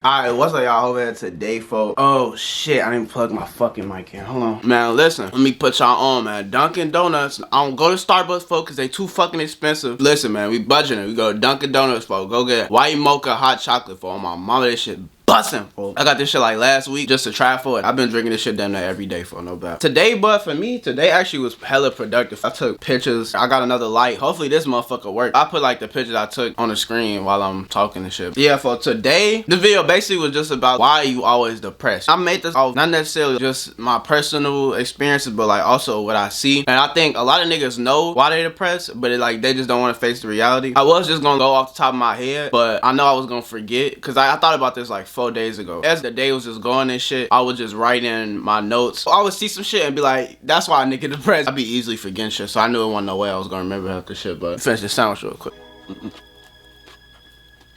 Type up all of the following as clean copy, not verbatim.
Alright, what's up y'all over here today, folks? Oh shit, I didn't plug my fucking mic in. Hold on. Man, listen, let me put y'all on, man. Dunkin' Donuts. I don't go to Starbucks, folks, because they too fucking expensive. Listen, man, we budgeting. We go to Dunkin' Donuts, folks. Go get white mocha hot chocolate, for my mama. This shit bussin', folks. I got this shit like last week just to try for it. I've been drinking this shit damn near every day, for no doubt. Today, but for me, today actually was hella productive. I took pictures. I got another light. Hopefully this motherfucker work. I put like the pictures I took on the screen while I'm talking and shit. Yeah, for today, the video basically was just about why you always depressed. I made this off not necessarily just my personal experiences, but like also what I see. And I think a lot of niggas know why they depressed, but like they just don't want to face the reality. I was just gonna go off the top of my head, but I know I was gonna forget because I thought about this like 4 days ago. As the day was just going and shit, I would just write in my notes. I would see some shit and be like, that's why I nigga depressed. I'd be easily forgetting shit, so I knew it wasn't no way I was gonna remember half the shit, but finish the sandwich real quick.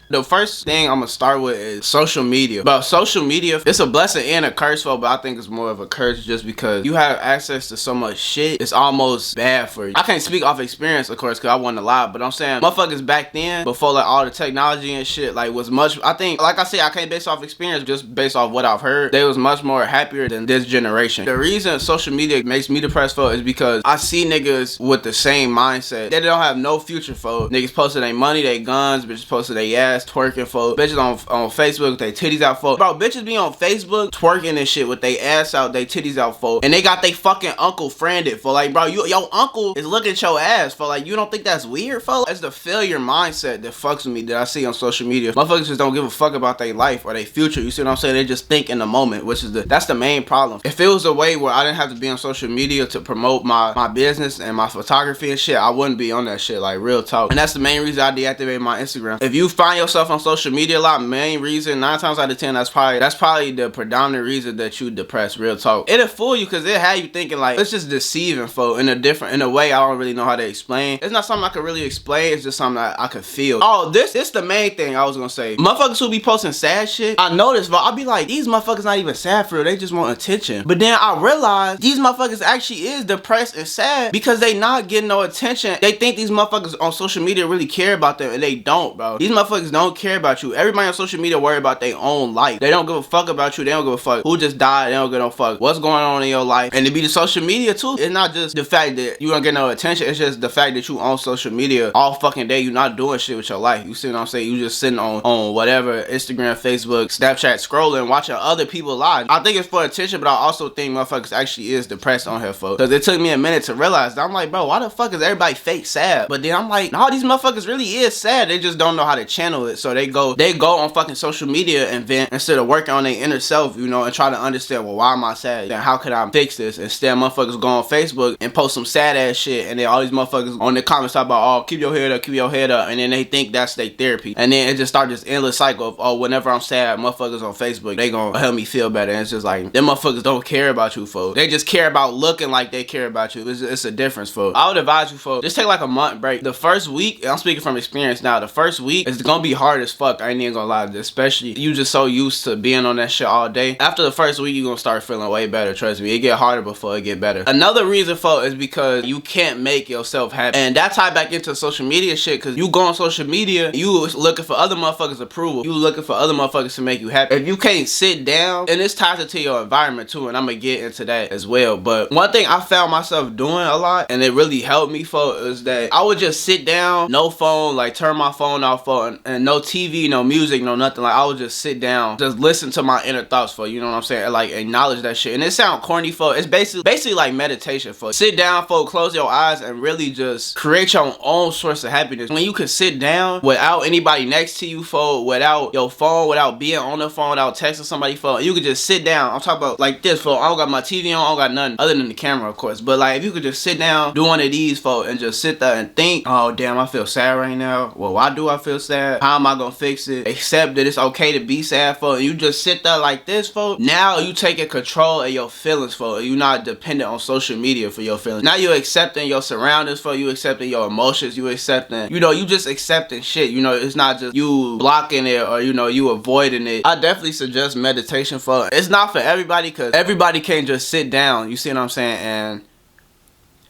The first thing I'm gonna start with is social media. About social media, it's a blessing and a curse, but I think it's more of a curse just because you have access to so much shit. It's almost bad for you. I can't speak off experience, of course, because I wasn't alive, but I'm saying motherfuckers back then, before like all the technology and shit, like was much, I think, like I said, I can't base off experience, just based off what I've heard. They was much more happier than this generation. The reason social media makes me depressed for is because I see niggas with the same mindset. They don't have no future for. Niggas posting their money, their guns, bitches posting their ass, twerking for, bitches on Facebook with their titties out for. Bro, bitches be on Facebook twerking and shit with their ass out, their titties out for, and they got they fucking uncle friended for. Like, bro, your uncle is looking at your ass for. Like, you don't think that's weird for? It's the failure mindset that fucks with me that I see on social media. Motherfuckers just don't give a fuck about their life or their future. You see what I'm saying? They just think in the moment, which is that's the main problem. If it was a way where I didn't have to be on social media to promote my business and my photography and shit, I wouldn't be on that shit, like real talk. And that's the main reason I deactivated my Instagram. If you find yourself on social media a lot, main reason, 9 times out of 10, that's probably the predominant reason that you depressed, real talk. It'll fool you because it had you thinking like it's just deceiving folk in a way I don't really know how to explain. It's not something I could really explain, it's just something I could feel. Oh, this the main thing I was gonna say. Motherfuckers who be posting sad shit, I noticed, but I'll be like, these motherfuckers not even sad for real, they just want attention. But then I realized these motherfuckers actually is depressed and sad because they not getting no attention. They think these motherfuckers on social media really care about them, and they don't, bro. These motherfuckers don't care about you. Everybody on social media worry about their own life. They don't give a fuck about you. They don't give a fuck who just died. They don't give no fuck what's going on in your life. And to be the social media too, it's not just the fact that you don't get no attention. It's just the fact that you on social media all fucking day. You not doing shit with your life. You see what I'm saying? You just sitting on whatever, Instagram, Facebook, Snapchat, scrolling, watching other people lives. I think it's for attention, but I also think motherfuckers actually is depressed on here, folks. Because it took me a minute to realize that. I'm like, bro, why the fuck is everybody fake sad? But then I'm like, no, these motherfuckers really is sad. They just don't know how to channel it. So they go on fucking social media and vent instead of working on their inner self, you know, and try to understand, well, why am I sad? Then how could I fix this? Instead, motherfuckers go on Facebook and post some sad ass shit, and then all these motherfuckers on the comments talk about, oh, keep your head up, and then they think that's their therapy. And then it just starts this endless cycle of, oh, whenever I'm sad, motherfuckers on Facebook, they gonna help me feel better. And it's just like, them motherfuckers don't care about you, folks. They just care about looking like they care about you. It's a difference, folks. I would advise you, folks, just take like a month break. The first week, I'm speaking from experience now, the first week is gonna be hard as fuck. I ain't even gonna lie, especially you just so used to being on that shit all day. After the first week, you gonna start feeling way better, trust me. It get harder before it get better. Another reason for it is because you can't make yourself happy. And that tie back into social media shit, because you go on social media, you looking for other motherfuckers' approval. You looking for other motherfuckers to make you happy. If you can't sit down, and it's ties into your environment too, and I'm gonna get into that as well. But one thing I found myself doing a lot, and it really helped me for, is that I would just sit down, no phone, like turn my phone off for, and no TV, no music, no nothing. Like I would just sit down, just listen to my inner thoughts for, you know what I'm saying? Like acknowledge that shit. And it sound corny for, it's basically like meditation for. Sit down for, close your eyes and really just create your own source of happiness. When you can sit down without anybody next to you for, without your phone, without being on the phone, without texting somebody for, you could just sit down. I'm talking about like this for, I don't got my TV on, I don't got nothing other than the camera, of course. But like if you could just sit down, do one of these for, and just sit there and think, oh damn, I feel sad right now. Well, why do I feel sad? How am I gonna fix it? Accept that it's okay to be sad for, and you just sit there like this for. Now you taking control of your feelings for. You're not dependent on social media for your feelings. Now you're accepting your surroundings for, you accepting your emotions, you accepting, you know, you just accepting shit. You know, it's not just you blocking it or, you know, you avoiding it. I definitely suggest meditation for. It's not for everybody because everybody can't just sit down, you see what I'm saying, and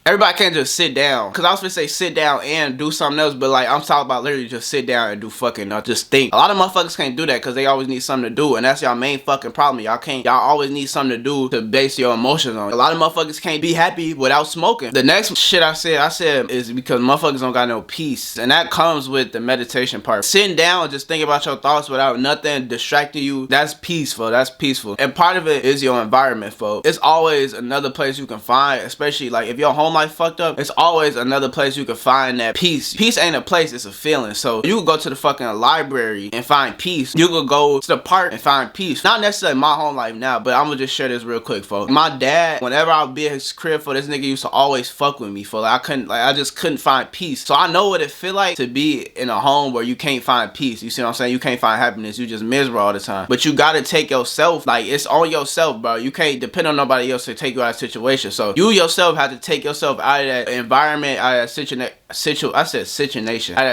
Everybody can't just sit down. Cause I was gonna say sit down and do something else, but like I'm talking about literally just sit down and do fucking just think. A lot of motherfuckers can't do that because they always need something to do, and that's y'all main fucking problem. Y'all always need something to do to base your emotions on. A lot of motherfuckers can't be happy without smoking. The next shit I said is because motherfuckers don't got no peace, and that comes with the meditation part. Sitting down and just thinking about your thoughts without nothing distracting you, that's peaceful. That's peaceful. And part of it is your environment, folks. It's always another place you can find, especially like if your home life fucked up, it's always another place you can find that peace. Peace ain't a place, it's a feeling. So you can go to the fucking library and find peace. You could go to the park and find peace. Not necessarily my home life now, but I'm gonna just share this real quick, folks. My dad, whenever I would be at his crib, for this nigga used to always fuck with me, for like I just couldn't find peace. So I know what it feel like to be in a home where you can't find peace. You see what I'm saying? You can't find happiness. You just miserable all the time. But you gotta take yourself, like it's on yourself, bro. You can't depend on nobody else to take you out of situation. So you yourself have to take yourself out of that environment, out of that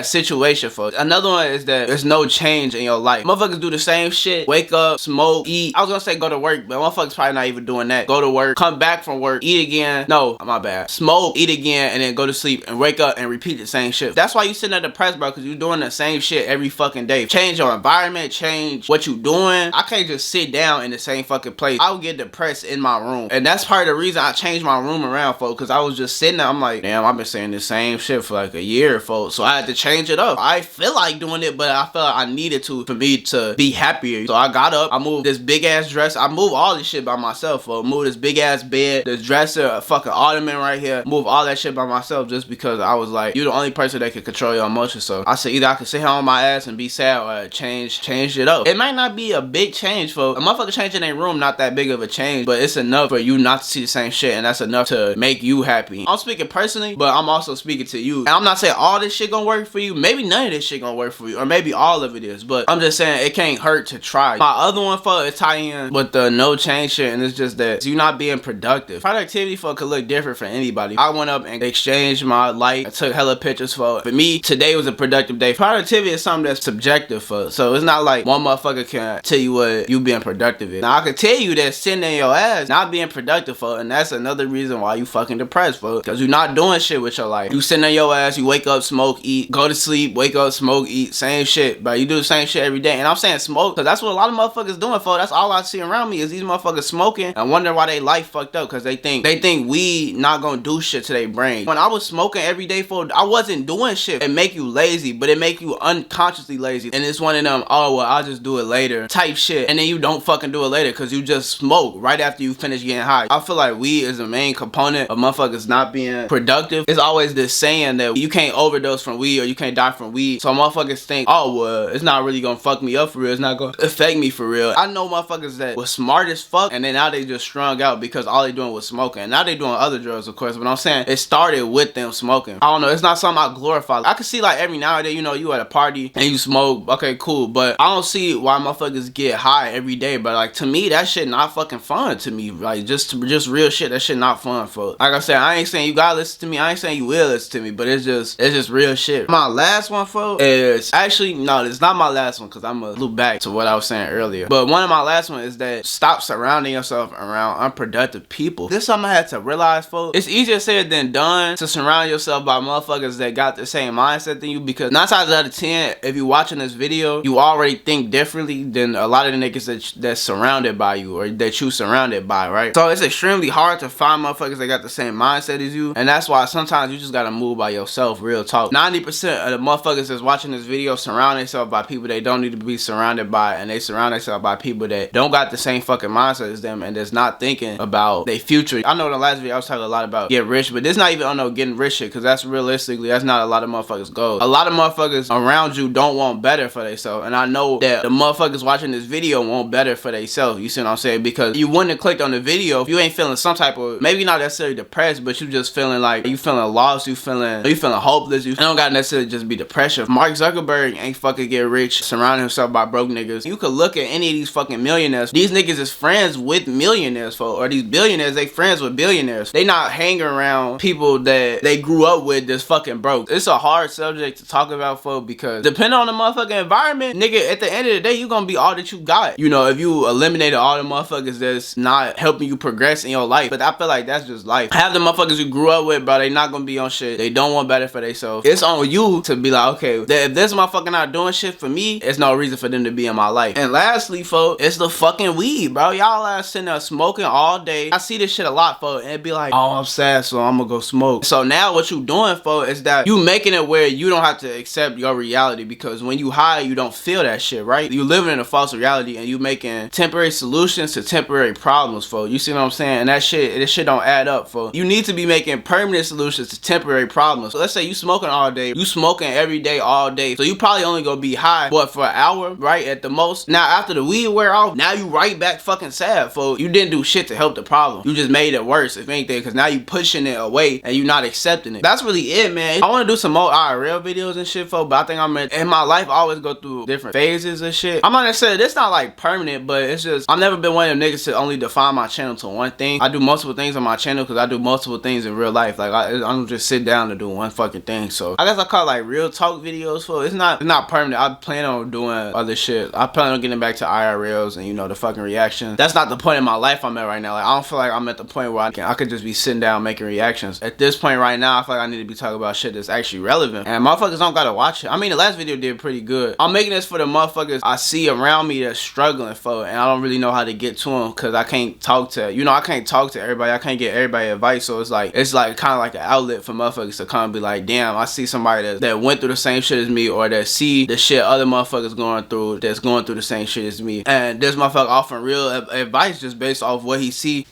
situation, folks. Another one is that there's no change in your life. Motherfuckers do the same shit. Wake up, smoke, eat. I was gonna say go to work, but motherfuckers probably not even doing that. Go to work, come back from work, eat again. No, my bad. Smoke, eat again, and then go to sleep and wake up and repeat the same shit. That's why you sitting at depressed, bro, because you doing the same shit every fucking day. Change your environment, change what you doing. I can't just sit down in the same fucking place. I would get depressed in my room. And that's part of the reason I changed my room around, folks, because I was just sitting there. I'm like, damn, I've been saying the same shit for like a year, folks. So I had to change it up. I feel like doing it, but I felt like I needed to for me to be happier. So I got up, I moved this big ass dress. I moved all this shit by myself, folks. Moved this big ass bed, this dresser, a fucking ottoman right here. Move all that shit by myself just because I was like, you the only person that can control your emotions. So I said either I can sit here on my ass and be sad or change it up. It might not be a big change, folks. A motherfucker changing their room, not that big of a change, but it's enough for you not to see the same shit, and that's enough to make you happy. I'm speaking personally, but I'm also speaking to you. And I'm not saying all this shit gonna work for you. Maybe none of this shit gonna work for you, or maybe all of it is, but I'm just saying it can't hurt to try. My other one, for it tie in with the no change shit, and it's just that you not being productive. Productivity for could look different for anybody. I went up and exchanged my light. I took hella pictures for me. Today was a productive day. Productivity is something that's subjective, for so it's not like one motherfucker can tell you what you being productive is. Now I can tell you that sitting in your ass not being productive, for, and that's another reason why you fucking depressed, for, because you're not doing shit with your life. You sitting in your ass, you wake up, smoke, eat, go to sleep, wake up, smoke, eat, same shit, but you do the same shit every day. And I'm saying smoke because that's what a lot of motherfuckers doing, for. That's all I see around me is these motherfuckers smoking. I wonder why they life fucked up, because they think weed not gonna do shit to their brain. When I was smoking every day, for I wasn't doing shit. It make you lazy, but it make you unconsciously lazy. And it's one of them, oh well, I'll just do it later type shit, and then you don't fucking do it later because you just smoke right after you finish getting high. I feel like weed is a main component of motherfuckers not being productive. It's always this saying that you can't overdose from weed or you can't die from weed. So motherfuckers think, oh well, it's not really gonna fuck me up for real. It's not gonna affect me for real. I know motherfuckers that was smart as fuck, and then now they just strung out because all they doing was smoking. And now they doing other drugs, of course, but I'm saying it started with them smoking. I don't know, it's not something I glorify. I can see like every now and then, you know, you at a party and you smoke, okay, cool, but I don't see why motherfuckers get high every day. But like, to me, that shit not fucking fun to me. Like, just real shit, that shit not fun, folks. Like I said, I ain't saying you gotta listen to me, I ain't saying you will listen to me, but it's just real shit. My last one, folks, is actually, no, it's not my last one, because I'm gonna loop back to what I was saying earlier. But one of my last one is that stop surrounding yourself around unproductive people. This is something I had to realize, folks. It's easier said than done to surround yourself by motherfuckers that got the same mindset than you, because 9 times out of 10, if you watching this video, you already think differently than a lot of the niggas that's surrounded by you, or that you surrounded by, right? So it's extremely hard to find motherfuckers that got the same mindset as you, and that's why sometimes you just gotta move by yourself, real talk. 90% of the motherfuckers that's watching this video surround themselves by people they don't need to be surrounded by, and they surround themselves by people that don't got the same fucking mindset as them, and that's not thinking about their future. I know in the last video I was talking a lot about get rich, but this not even on no getting rich shit, because that's realistically, that's not a lot of motherfuckers goals. A lot of motherfuckers around you don't want better for themselves, and I know that the motherfuckers watching this video want better for themselves, you see what I'm saying? Because you wouldn't have clicked on the video if you ain't feeling some type of, maybe not necessarily depressed, but you just feeling like you feeling lost, you feeling you feeling hopeless, you don't gotta necessarily just be depression. Mark Zuckerberg ain't fucking get rich surrounding himself by broke niggas. You could look at any of these fucking millionaires. These niggas is friends with millionaires, folks. Or these billionaires, they friends with billionaires. They not hanging around people that they grew up with that's fucking broke. It's a hard subject to talk about, folks, because depending on the motherfucking environment, nigga, at the end of the day, you gonna be all that you got. You know, if you eliminated all the motherfuckers that's not helping you progress in your life. But I feel like that's just life. Have the motherfuckers you grew up with, bro, they not gonna be on shit. They don't want better for themselves. It's on you to be like, okay, if this motherfucker not doing shit for me, it's no reason for them to be in my life. And lastly, folks, it's the fucking weed, bro. Y'all ass sitting there smoking all day. I see this shit a lot, folks, and it be like, oh, I'm sad, so I'm gonna go smoke. So now what you doing, folks, is that you making it where you don't have to accept your reality, because when you high, you don't feel that shit, right? You living in a false reality, and you making temporary solutions to temporary problems, folks. You see what I'm saying? And that shit, this shit don't add up, folks. You need to be making permanent solutions to temporary problems. So let's say you smoking all day, you smoking every day, all day, so you probably only gonna be high, what, for an hour, right, at the most. Now after the weed wear off, now you right back fucking sad, folks. You didn't do shit to help the problem. You just made it worse, if anything, because now you pushing it away and you not accepting it. That's really it, man. I want to do some more IRL videos and shit, folks, but I think I'm in my life, I always go through different phases and shit. I'm not necessarily, it's not like permanent, but it's just, I've never been one of them niggas to only define my channel to one thing. I do multiple things on my channel because I do multiple things in real life. Like I don't just sit down to do one fucking thing. So I guess I call it like real talk videos, for it's not permanent. I plan on doing other shit. I plan on getting back to IRLs and, you know, the fucking reactions. That's not the point in my life I'm at right now. Like I don't feel like I'm at the point where I could just be sitting down making reactions. At this point right now, I feel like I need to be talking about shit that's actually relevant, and motherfuckers don't gotta watch it. I mean, the last video did pretty good. I'm making this for the motherfuckers I see around me that's struggling, for, and I don't really know how to get to them because I can't talk to, you know, I can't talk to everybody. I can't get everybody advice. So it's like kind of like an outlet for motherfuckers to come and be like, damn, I see somebody that went through the same shit as me, or that see the shit other motherfuckers going through, that's going through the same shit as me, and this motherfucker offering real advice just based off what he see.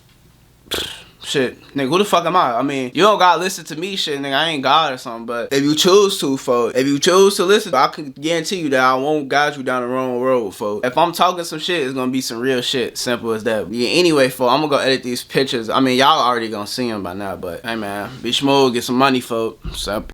Shit, nigga, who the fuck am I? I mean, you don't gotta listen to me, shit, nigga. I ain't God or something, but if you choose to, folks, if you choose to listen, I can guarantee you that I won't guide you down the wrong road, folks. If I'm talking some shit, it's gonna be some real shit. Simple as that. Yeah, anyway, folks, I'm gonna go edit these pictures. I mean, y'all already gonna see them by now, but hey, man, be smooth, get some money, folks. Simple.